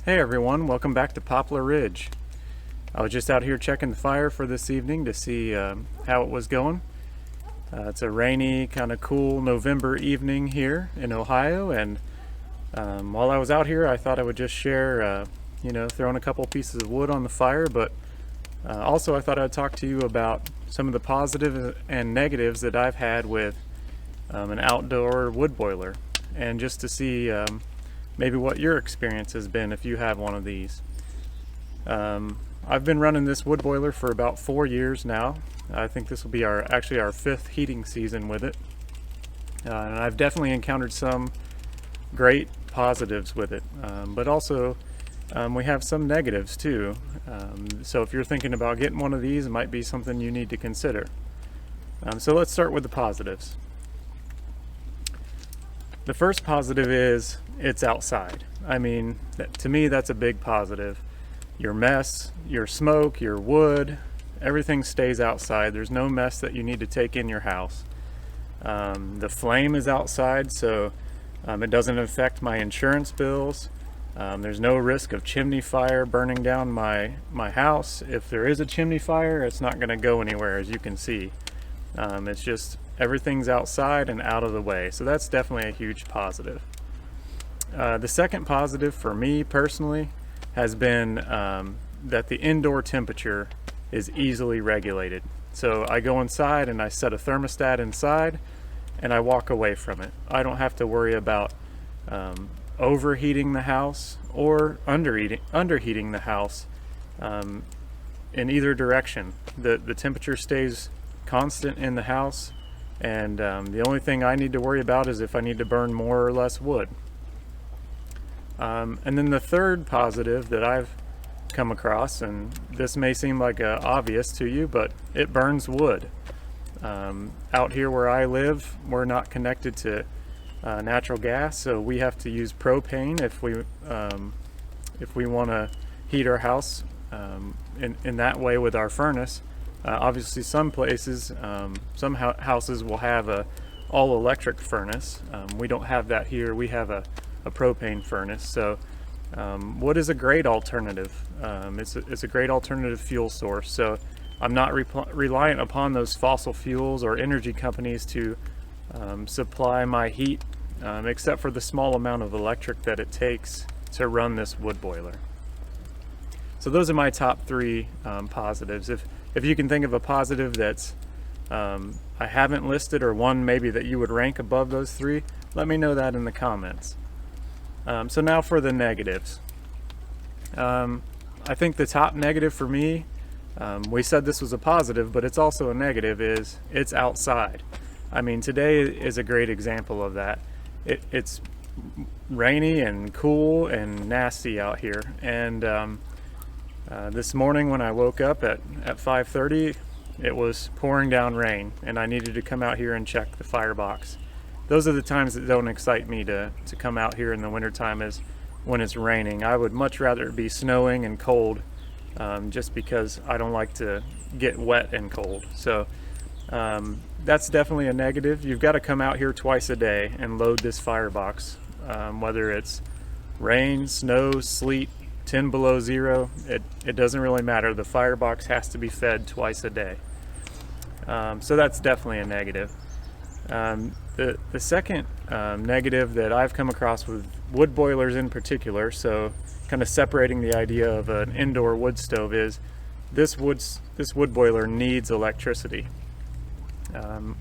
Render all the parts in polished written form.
Hey everyone, welcome back to Poplar Ridge. I was just out here checking the fire for this evening to see how it was going. It's a rainy, kind of cool November evening here in Ohio, and while I was out here I thought I would just share, throwing a couple pieces of wood on the fire, but also I thought I'd talk to you about some of the positives and negatives that I've had with an outdoor wood boiler, and just to see maybe what your experience has been if you have one of these. I've been running this wood boiler for about 4 years now. I think this will be our fifth heating season with it. And I've definitely encountered some great positives with it, but also we have some negatives too. So if you're thinking about getting one of these, it might be something you need to consider. So let's start with the positives. The first positive is it's outside. I mean, to me, that's a big positive. Your mess, your smoke, your wood, everything stays outside. There's no mess that you need to take in your house. The flame is outside, so it doesn't affect my insurance bills. There's no risk of chimney fire burning down my house. If there is a chimney fire, it's not going to go anywhere, as you can see. It's just everything's outside and out of the way, so that's definitely a huge positive. The second positive for me personally has been that the indoor temperature is easily regulated. So I go inside and I set a thermostat inside and I walk away from it. I don't have to worry about overheating the house or underheating the house in either direction. The temperature stays constant in the house, and the only thing I need to worry about is if I need to burn more or less wood. And then the third positive that I've come across, and this may seem like obvious to you, but it burns wood. Out here where I live, we're not connected to natural gas, so we have to use propane if we want to heat our house in that way with our furnace. Obviously some places, some houses will have a all-electric furnace. We don't have that here. We have a propane furnace. So wood is a great alternative. It's a great alternative fuel source. So I'm not reliant upon those fossil fuels or energy companies to supply my heat, except for the small amount of electric that it takes to run this wood boiler. So those are my top three positives. If you can think of a positive that's I haven't listed, or one maybe that you would rank above those three, let me know that in the comments. So now for the negatives. I think the top negative for me, we said this was a positive, but it's also a negative, is it's outside. I mean, today is a great example of that. It's rainy and cool and nasty out here, and this morning when I woke up at 5:30, it was pouring down rain, and I needed to come out here and check the firebox. Those are the times that don't excite me to come out here in the wintertime, is when it's raining. I would much rather it be snowing and cold, just because I don't like to get wet and cold. So that's definitely a negative. You've got to come out here twice a day and load this firebox, whether it's rain, snow, sleet, 10 below zero, it doesn't really matter. The firebox has to be fed twice a day. So that's definitely a negative. The second negative that I've come across with wood boilers in particular, so kind of separating the idea of an indoor wood stove, is this wood boiler needs electricity.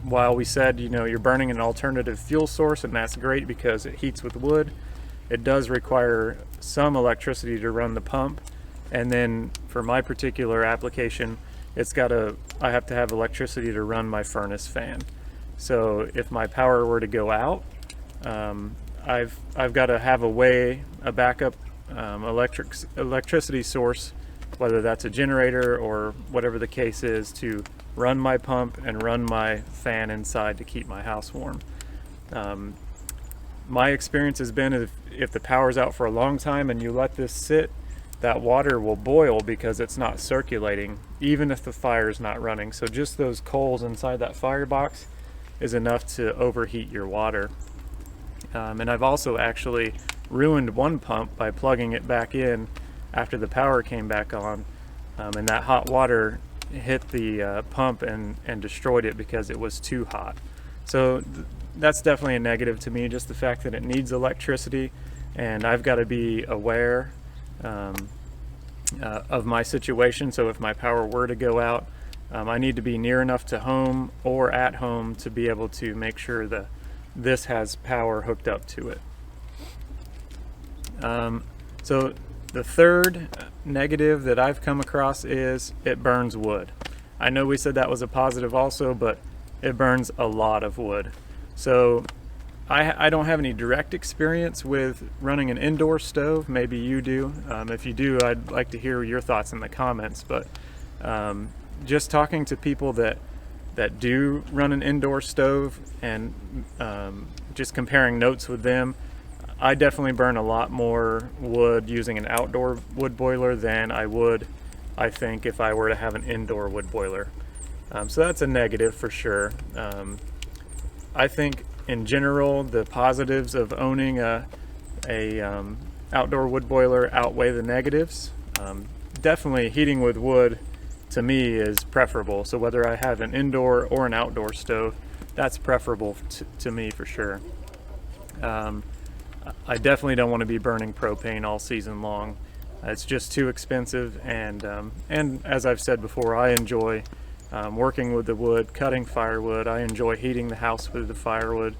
While we said, you're burning an alternative fuel source, and that's great because it heats with wood, it does require some electricity to run the pump. And then for my particular application, I have to have electricity to run my furnace fan. So if my power were to go out, I've got to have a backup electricity source, whether that's a generator or whatever the case is, to run my pump and run my fan inside to keep my house warm. My experience has been, if the power's out for a long time and you let this sit, that water will boil because it's not circulating, even if the fire is not running. So just those coals inside that firebox is enough to overheat your water. And I've also actually ruined one pump by plugging it back in after the power came back on, and that hot water hit the pump and destroyed it because it was too hot. So that's definitely a negative to me, just the fact that it needs electricity, and I've got to be aware of my situation. So if my power were to go out, I need to be near enough to home or at home to be able to make sure that this has power hooked up to it. So the third negative that I've come across is it burns wood. I know we said that was a positive also, but it burns a lot of wood. So I don't have any direct experience with running an indoor stove. Maybe you do. If you do, I'd like to hear your thoughts in the comments. But just talking to people that do run an indoor stove and just comparing notes with them, I definitely burn a lot more wood using an outdoor wood boiler than I would, I think, if I were to have an indoor wood boiler. So that's a negative for sure. I think in general the positives of owning a outdoor wood boiler outweigh the negatives. Definitely heating with wood to me is preferable. So whether I have an indoor or an outdoor stove, that's preferable to me for sure. I definitely don't want to be burning propane all season long. It's just too expensive, and as I've said before, I enjoy working with the wood, cutting firewood. I enjoy heating the house with the firewood.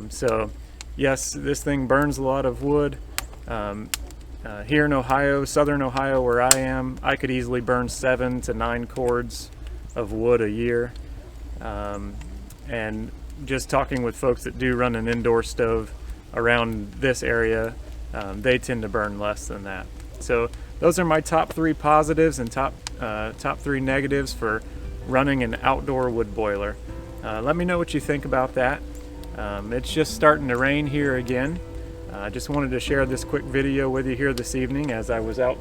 So yes, this thing burns a lot of wood. Here in Ohio, southern Ohio where I am, I could easily burn 7 to 9 cords of wood a year. And just talking with folks that do run an indoor stove around this area, they tend to burn less than that. So those are my top 3 positives and top 3 negatives for running an outdoor wood boiler. Let me know what you think about that. It's just starting to rain here again. I just wanted to share this quick video with you here this evening as I was out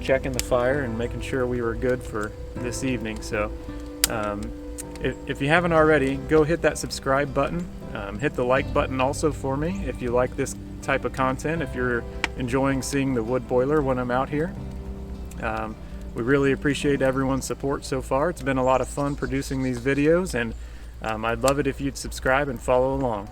checking the fire and making sure we were good for this evening. So if you haven't already, go hit that subscribe button. Hit the like button also for me if you like this type of content, if you're enjoying seeing the wood boiler when I'm out here. We really appreciate everyone's support so far. It's been a lot of fun producing these videos, and I'd love it if you'd subscribe and follow along.